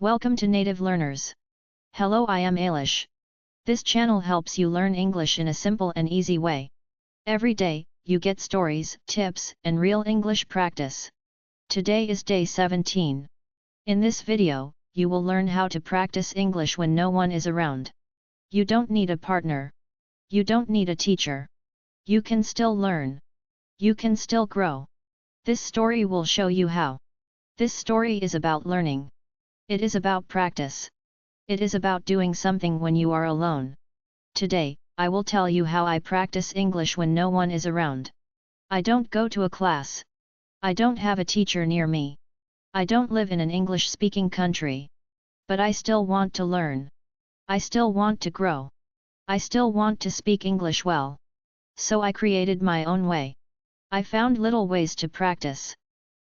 Welcome to Native Learners. Hello, I am Ailish. This channel helps you learn English in a simple and easy way. Every day, you get stories, tips, and real English practice. Today is day 17. In this video, you will learn how to practice English when no one is around. You don't need a partner. You don't need a teacher. You can still learn. You can still grow. This story will show you how. This story is about learning. It is about practice. It is about doing something when you are alone. Today, I will tell you how I practice English when no one is around. I don't go to a class. I don't have a teacher near me. I don't live in an English-speaking country. But I still want to learn. I still want to grow. I still want to speak English well. So I created my own way. I found little ways to practice.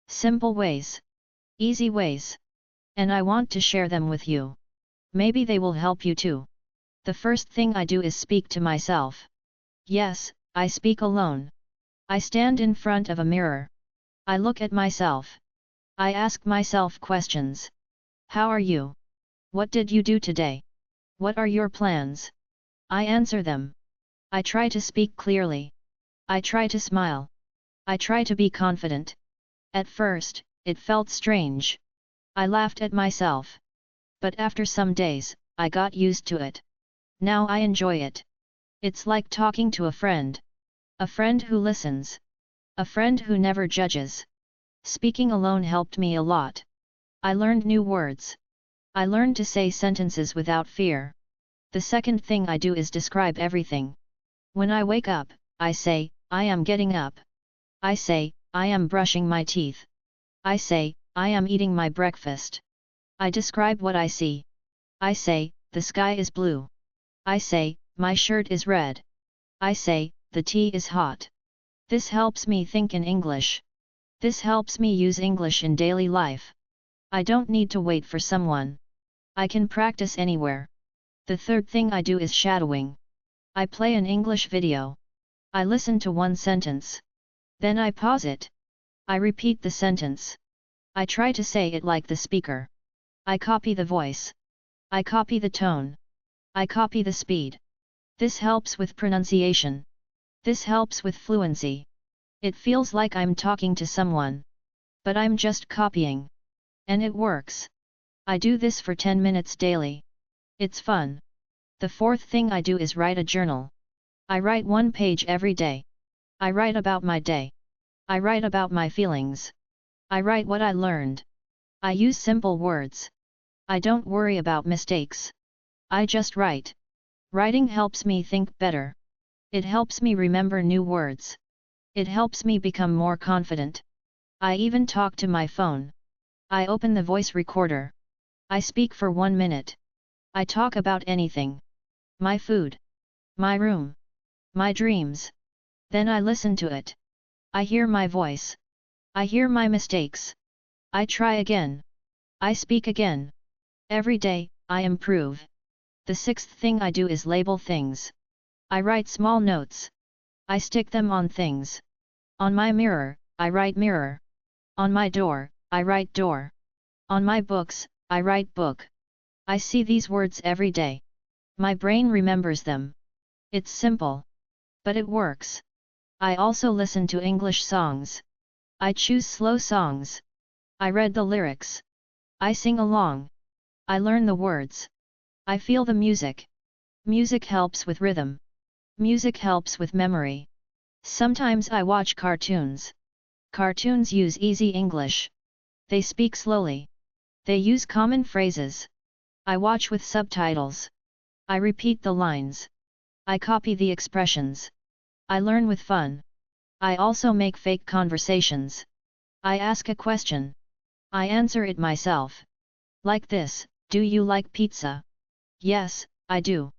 Simple ways. Easy ways. And I want to share them with you. Maybe they will help you too. The first thing I do is speak to myself. Yes, I speak alone. I stand in front of a mirror. I look at myself. I ask myself questions. How are you? What did you do today? What are your plans? I answer them. I try to speak clearly. I try to smile. I try to be confident. At first, it felt strange. I laughed at myself. But after some days, I got used to it. Now I enjoy it. It's like talking to a friend. A friend who listens. A friend who never judges. Speaking alone helped me a lot. I learned new words. I learned to say sentences without fear. The second thing I do is describe everything. When I wake up, I say, I am getting up. I say, I am brushing my teeth. I say, I am eating my breakfast. I describe what I see. I say, the sky is blue. I say, my shirt is red. I say, the tea is hot. This helps me think in English. This helps me use English in daily life. I don't need to wait for someone. I can practice anywhere. The third thing I do is shadowing. I play an English video. I listen to one sentence. Then I pause it. I repeat the sentence. I try to say it like the speaker. I copy the voice. I copy the tone. I copy the speed. This helps with pronunciation. This helps with fluency. It feels like I'm talking to someone. But I'm just copying. And it works. I do this for 10 minutes daily. It's fun. The fourth thing I do is write a journal. I write one page every day. I write about my day. I write about my feelings. I write what I learned. I use simple words. I don't worry about mistakes. I just write. Writing helps me think better. It helps me remember new words. It helps me become more confident. I even talk to my phone. I open the voice recorder. I speak for 1 minute. I talk about anything. My food. My room. My dreams. Then I listen to it. I hear my voice. I hear my mistakes. I try again. I speak again. Every day, I improve. The sixth thing I do is label things. I write small notes. I stick them on things. On my mirror, I write mirror. On my door, I write door. On my books, I write book. I see these words every day. My brain remembers them. It's simple. But it works. I also listen to English songs. I choose slow songs. I read the lyrics. I sing along. I learn the words. I feel the music. Music helps with rhythm. Music helps with memory. Sometimes I watch cartoons. Cartoons use easy English. They speak slowly. They use common phrases. I watch with subtitles. I repeat the lines. I copy the expressions. I learn with fun. I also make fake conversations. I ask a question. I answer it myself. Like this, do you like pizza? Yes, I do.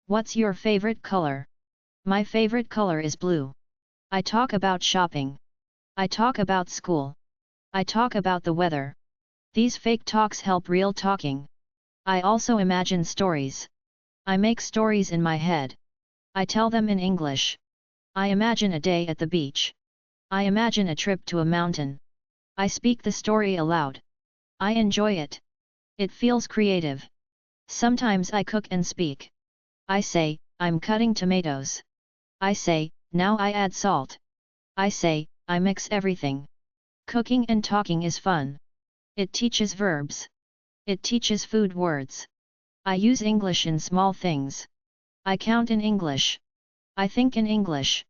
What's your favorite color? My favorite color is blue. I talk about shopping. I talk about school. I talk about the weather. These fake talks help real talking. I also imagine stories. I make stories in my head. I tell them in English. I imagine a day at the beach. I imagine a trip to a mountain. I speak the story aloud. I enjoy it. It feels creative. Sometimes I cook and speak. I say, I'm cutting tomatoes. I say, now I add salt. I say, I mix everything. Cooking and talking is fun. It teaches verbs. It teaches food words. I use English in small things. I count in English. I think in English.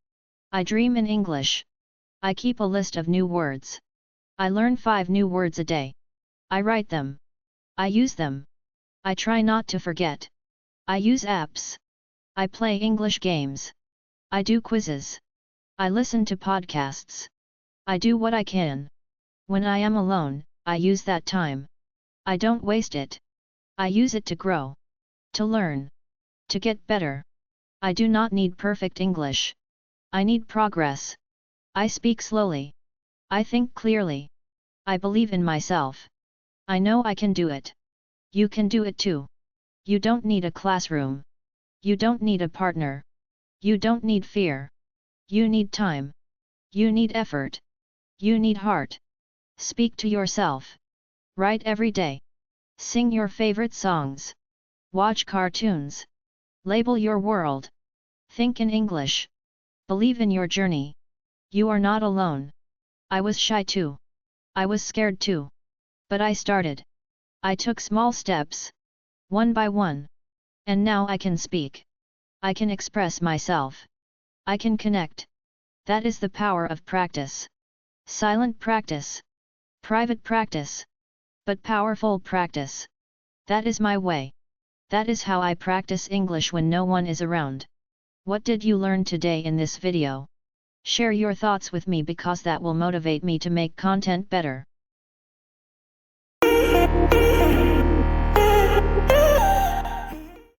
I dream in English. I keep a list of new words. I learn 5 new words a day. I write them. I use them. I try not to forget. I use apps. I play English games. I do quizzes. I listen to podcasts. I do what I can. When I am alone, I use that time. I don't waste it. I use it to grow. To learn. To get better. I do not need perfect English. I need progress. I speak slowly. I think clearly. I believe in myself. I know I can do it. You can do it too. You don't need a classroom. You don't need a partner. You don't need fear. You need time. You need effort. You need heart. Speak to yourself. Write every day. Sing your favorite songs. Watch cartoons. Label your world. Think in English. Believe in your journey. You are not alone. I was shy too. I was scared too. But I started. I took small steps. One by one. And now I can speak. I can express myself. I can connect. That is the power of practice. Silent practice. Private practice. But powerful practice. That is my way. That is how I practice English when no one is around. What did you learn today in this video? Share your thoughts with me because that will motivate me to make content better.